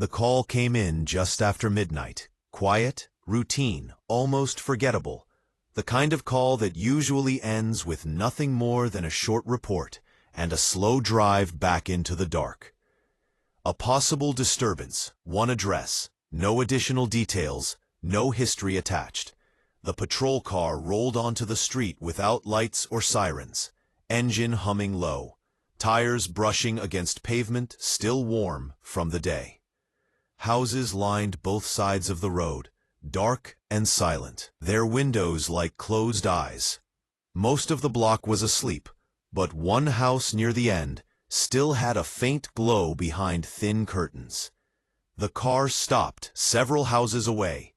The call came in just after midnight. Quiet, routine, almost forgettable. The kind of call that usually ends with nothing more than a short report and a slow drive back into the dark. A possible disturbance, one address, no additional details, no history attached. The patrol car rolled onto the street without lights or sirens, engine humming low, tires brushing against pavement still warm from the day. Houses lined both sides of the road, dark and silent, their windows like closed eyes. Most of the block was asleep, but one house near the end still had a faint glow behind thin curtains. The car stopped several houses away.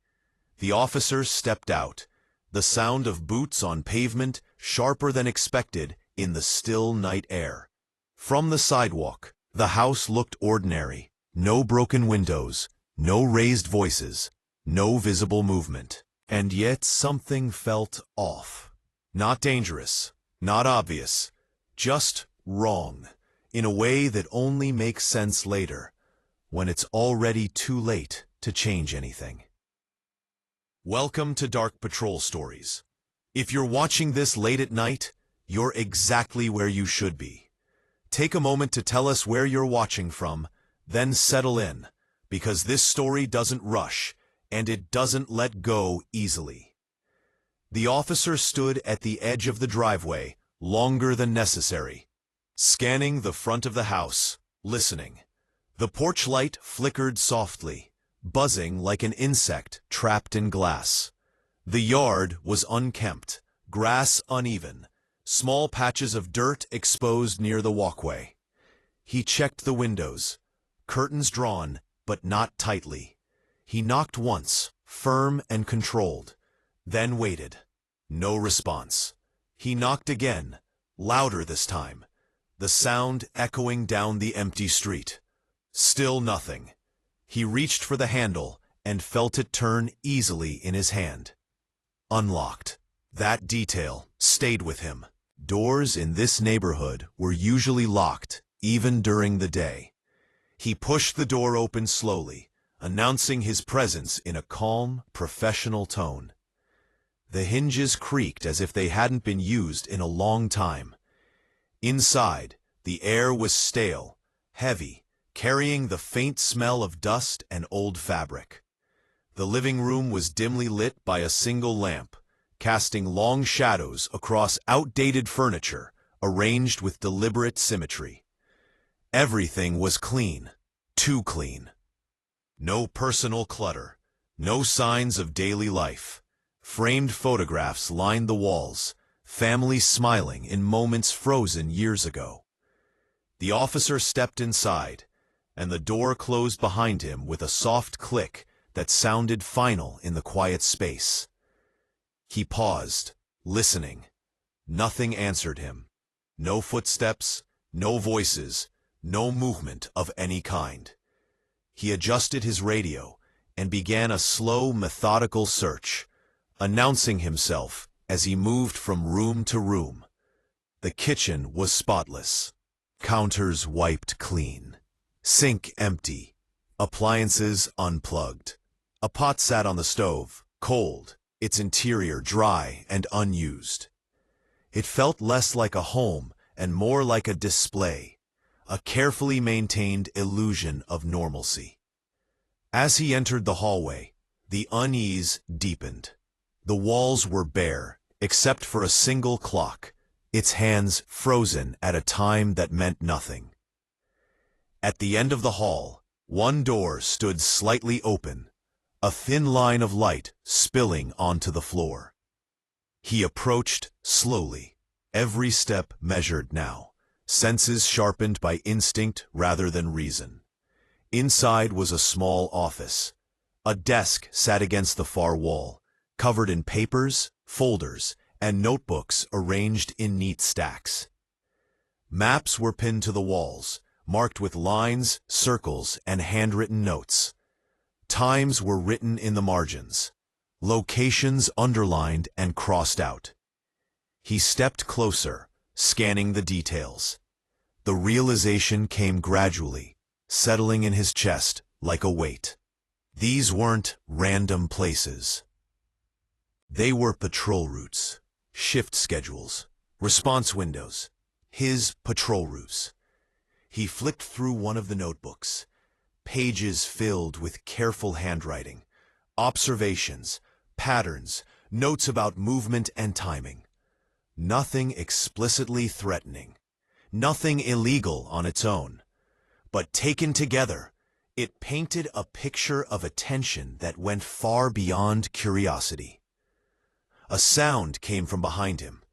The officers stepped out, the sound of boots on pavement sharper than expected in the still night air. From the sidewalk, the house looked ordinary. No broken windows, no raised voices, no visible movement. And yet something felt off. Not dangerous, not obvious, just wrong, in a way that only makes sense later, when it's already too late to change anything. Welcome to Dark Patrol Stories. If you're watching this late at night, you're exactly where you should be. Take a moment to tell us where you're watching from, then settle in, because this story doesn't rush, and it doesn't let go easily. The officer stood at the edge of the driveway, longer than necessary, scanning the front of the house, listening. The porch light flickered softly, buzzing like an insect trapped in glass. The yard was unkempt, grass uneven, small patches of dirt exposed near the walkway. He checked the windows, curtains drawn, but not tightly. He knocked once, firm and controlled, then waited. No response. He knocked again, louder this time, the sound echoing down the empty street. Still nothing. He reached for the handle and felt it turn easily in his hand. Unlocked. That detail stayed with him. Doors in this neighborhood were usually locked, even during the day. He pushed the door open slowly, announcing his presence in a calm, professional tone. The hinges creaked as if they hadn't been used in a long time. Inside, the air was stale, heavy, carrying the faint smell of dust and old fabric. The living room was dimly lit by a single lamp, casting long shadows across outdated furniture, arranged with deliberate symmetry. Everything was clean, too clean. No personal clutter, no signs of daily life. Framed photographs lined the walls, families smiling in moments frozen years ago. The officer stepped inside, and the door closed behind him with a soft click that sounded final in the quiet space. He paused, listening. Nothing answered him. No footsteps, no voices, no movement of any kind. He adjusted his radio and began a slow, methodical search, announcing himself as he moved from room to room. The kitchen was spotless. Counters wiped clean. Sink empty. Appliances unplugged. A pot sat on the stove, cold, its interior dry and unused. It felt less like a home and more like a display, a carefully maintained illusion of normalcy. As he entered the hallway, the unease deepened. The walls were bare, except for a single clock, its hands frozen at a time that meant nothing. At the end of the hall, one door stood slightly open, a thin line of light spilling onto the floor. He approached slowly, every step measured now, senses sharpened by instinct rather than reason. Inside was a small office. A desk sat against the far wall, covered in papers, folders, and notebooks arranged in neat stacks. Maps were pinned to the walls, marked with lines, circles, and handwritten notes. Times were written in the margins, locations underlined and crossed out. He stepped closer, scanning the details. The realization came gradually, settling in his chest, like a weight. These weren't random places. They were patrol routes, shift schedules, response windows. His patrol routes. He flicked through one of the notebooks, pages filled with careful handwriting, observations, patterns, notes about movement and timing. Nothing explicitly threatening, nothing illegal on its own. But taken together, it painted a picture of attention that went far beyond curiosity. A sound came from behind him,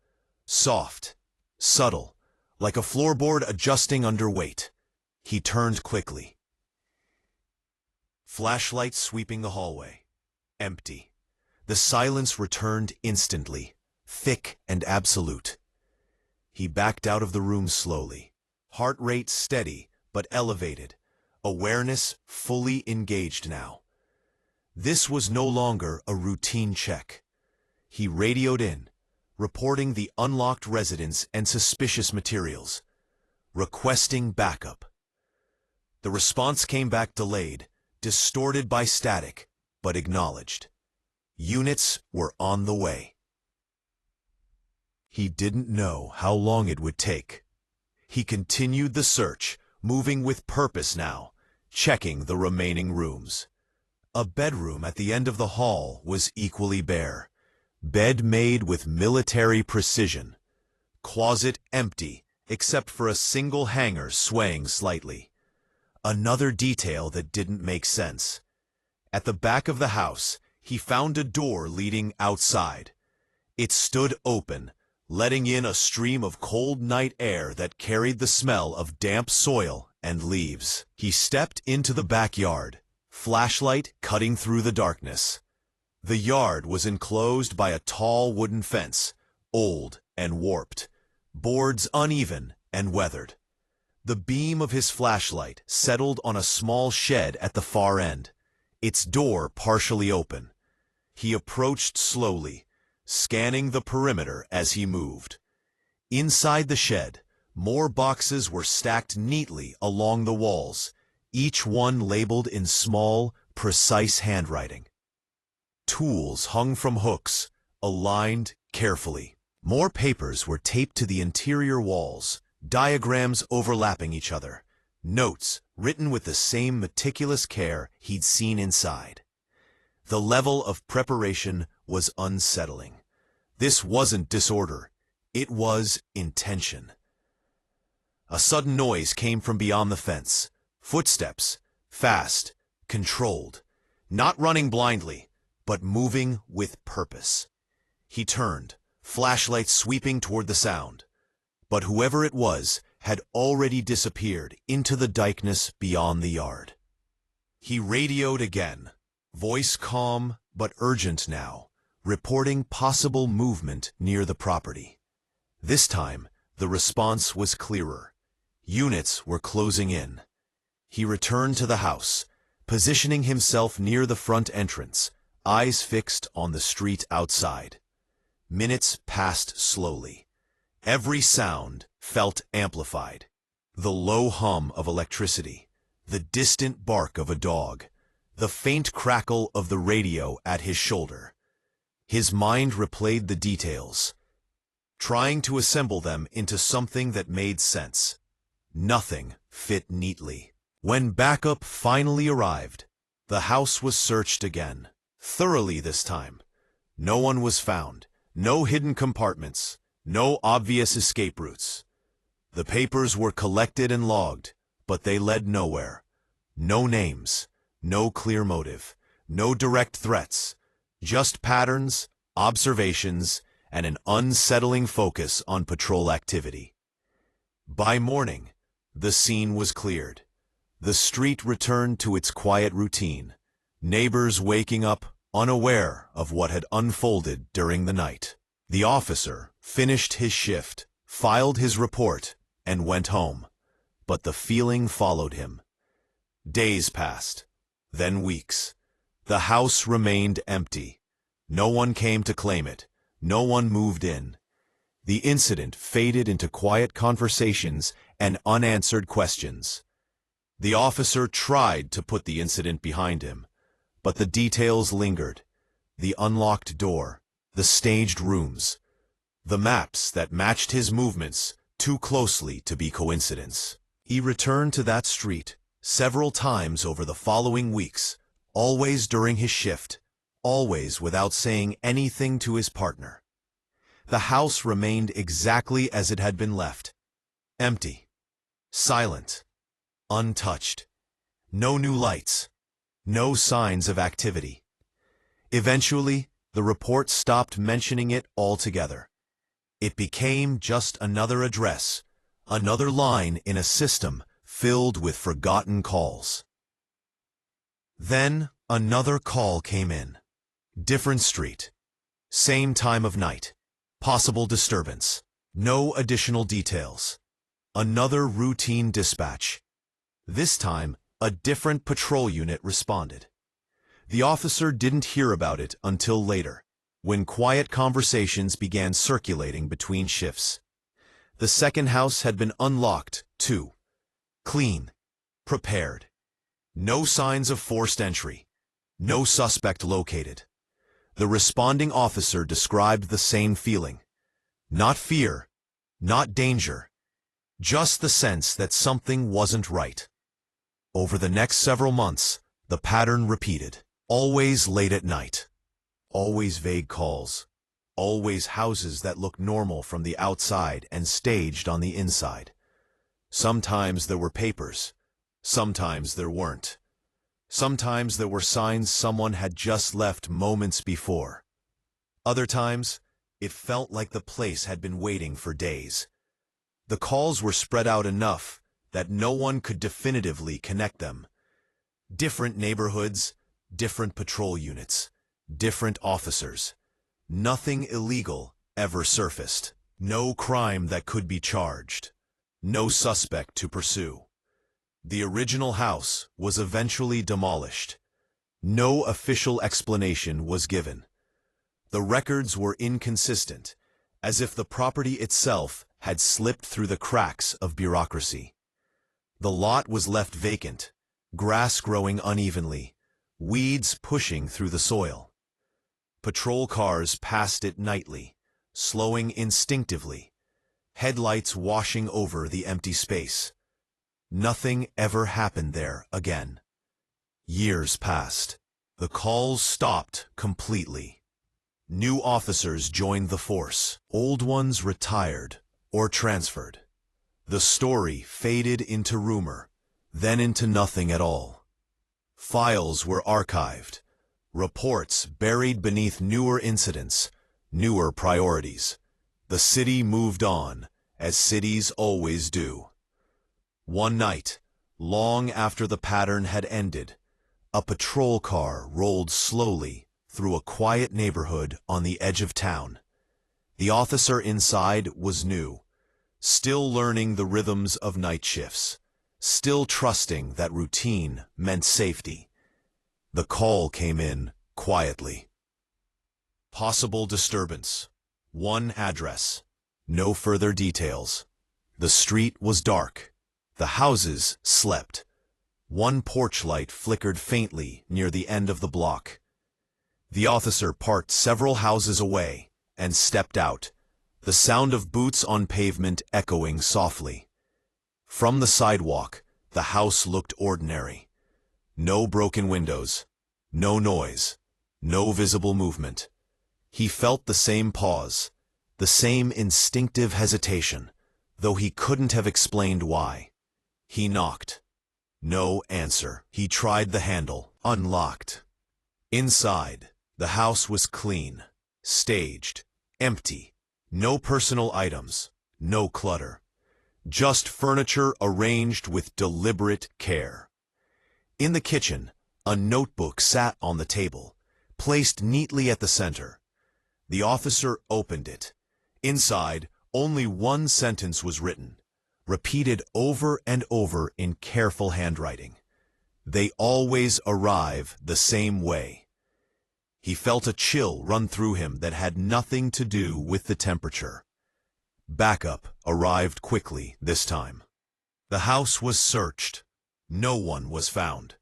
soft, subtle, like a floorboard adjusting under weight. He turned quickly. Flashlight sweeping the hallway. Empty. The silence returned instantly, thick and absolute. He backed out of the room slowly, heart rate steady but elevated, awareness fully engaged now. This was no longer a routine check. He radioed in, reporting the unlocked residence and suspicious materials, requesting backup. The response came back delayed, distorted by static, but acknowledged. Units were on the way. He didn't know how long it would take. He continued the search, moving with purpose now, checking the remaining rooms. A bedroom at the end of the hall was equally bare. Bed made with military precision. Closet empty, except for a single hanger swaying slightly. Another detail that didn't make sense. At the back of the house, he found a door leading outside. It stood open, letting in a stream of cold night air that carried the smell of damp soil and leaves. He stepped into the backyard, flashlight cutting through the darkness. The yard was enclosed by a tall wooden fence, old and warped, boards uneven and weathered. The beam of his flashlight settled on a small shed at the far end, its door partially open. He approached slowly, scanning the perimeter as he moved. Inside the shed, more boxes were stacked neatly along the walls, each one labeled in small, precise handwriting. Tools hung from hooks, aligned carefully. More papers were taped to the interior walls, diagrams overlapping each other, notes written with the same meticulous care he'd seen inside. The level of preparation was unsettling. This wasn't disorder, it was intention. A sudden noise came from beyond the fence. Footsteps, fast, controlled, not running blindly, but moving with purpose. He turned, flashlight sweeping toward the sound. But whoever it was had already disappeared into the darkness beyond the yard. He radioed again, voice calm but urgent now, reporting possible movement near the property. This time, the response was clearer. Units were closing in. He returned to the house, positioning himself near the front entrance, eyes fixed on the street outside. Minutes passed slowly. Every sound felt amplified. The low hum of electricity, the distant bark of a dog, the faint crackle of the radio at his shoulder. His mind replayed the details, trying to assemble them into something that made sense. Nothing fit neatly. When backup finally arrived, the house was searched again, thoroughly this time. No one was found, no hidden compartments, no obvious escape routes. The papers were collected and logged, but they led nowhere. No names, no clear motive, no direct threats, just patterns, observations, and an unsettling focus on patrol activity. By morning, the scene was cleared. The street returned to its quiet routine, neighbors waking up unaware of what had unfolded during the night. The officer finished his shift, filed his report, and went home. But the feeling followed him. Days passed, then weeks. The house remained empty. No one came to claim it. No one moved in. The incident faded into quiet conversations and unanswered questions. The officer tried to put the incident behind him, but the details lingered. The unlocked door, the staged rooms, the maps that matched his movements too closely to be coincidence. He returned to that street several times over the following weeks, always during his shift, always without saying anything to his partner. The house remained exactly as it had been left, empty, silent, untouched. No new lights, no signs of activity. Eventually, the report stopped mentioning it altogether. It became just another address, another line in a system filled with forgotten calls. Then another call came in. Different street. Same time of night. Possible disturbance. No additional details. Another routine dispatch. This time, a different patrol unit responded. The officer didn't hear about it until later, when quiet conversations began circulating between shifts. The second house had been unlocked, too. Clean. Prepared. No signs of forced entry. No suspect located. The responding officer described the same feeling. Not fear, not danger, just the sense that something wasn't right. Over the next several months, the pattern repeated. Always late at night. Always vague calls. Always houses that looked normal from the outside and staged on the inside. Sometimes there were papers. Sometimes there weren't. Sometimes there were signs someone had just left moments before. Other times, it felt like the place had been waiting for days. The calls were spread out enough that no one could definitively connect them. Different neighborhoods, different patrol units, different officers. Nothing illegal ever surfaced. No crime that could be charged. No suspect to pursue. The original house was eventually demolished. No official explanation was given. The records were inconsistent, as if the property itself had slipped through the cracks of bureaucracy. The lot was left vacant, grass growing unevenly, weeds pushing through the soil. Patrol cars passed it nightly, slowing instinctively, headlights washing over the empty space. Nothing ever happened there again. Years passed. The calls stopped completely. New officers joined the force. Old ones retired or transferred. The story faded into rumor, then into nothing at all. Files were archived, reports buried beneath newer incidents, newer priorities. The city moved on, as cities always do. One night, long after the pattern had ended, a patrol car rolled slowly through a quiet neighborhood on the edge of town. The officer inside was new, still learning the rhythms of night shifts, still trusting that routine meant safety. The call came in quietly. Possible disturbance. One address. No further details. The street was dark. The houses slept. One porch light flickered faintly near the end of the block. The officer parked several houses away and stepped out, the sound of boots on pavement echoing softly. From the sidewalk, the house looked ordinary. No broken windows, no noise, no visible movement. He felt the same pause, the same instinctive hesitation, though he couldn't have explained why. He knocked. No answer. He tried the handle. Unlocked. Inside, the house was clean, staged, empty. No personal items, no clutter. Just furniture arranged with deliberate care. In the kitchen, a notebook sat on the table, placed neatly at the center. The officer opened it. Inside, only one sentence was written, repeated over and over in careful handwriting. They always arrive the same way. He felt a chill run through him that had nothing to do with the temperature. Backup arrived quickly this time. The house was searched. No one was found.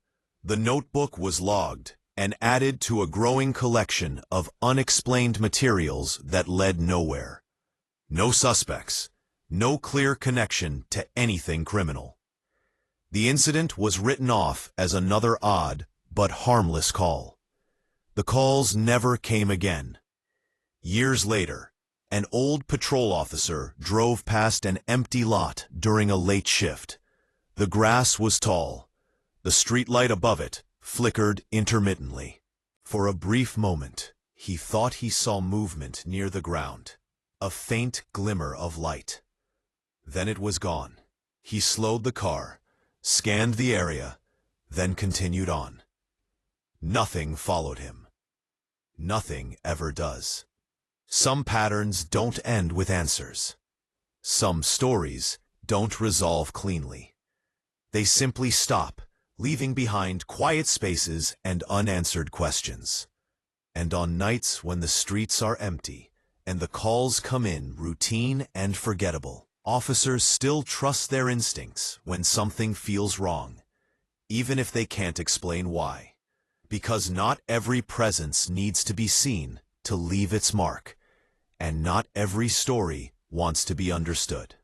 The notebook was logged and added to a growing collection of unexplained materials that led nowhere. No suspects, no clear connection to anything criminal. The incident was written off as another odd but harmless call. The calls never came again. Years later, an old patrol officer drove past an empty lot during a late shift. The grass was tall. The streetlight above it flickered intermittently. For a brief moment, he thought he saw movement near the ground, a faint glimmer of light. Then it was gone. He slowed the car, scanned the area, then continued on. Nothing followed him. Nothing ever does. Some patterns don't end with answers. Some stories don't resolve cleanly. They simply stop, leaving behind quiet spaces and unanswered questions. And on nights when the streets are empty and the calls come in routine and forgettable, officers still trust their instincts when something feels wrong, even if they can't explain why. Because not every presence needs to be seen to leave its mark, and not every story wants to be understood.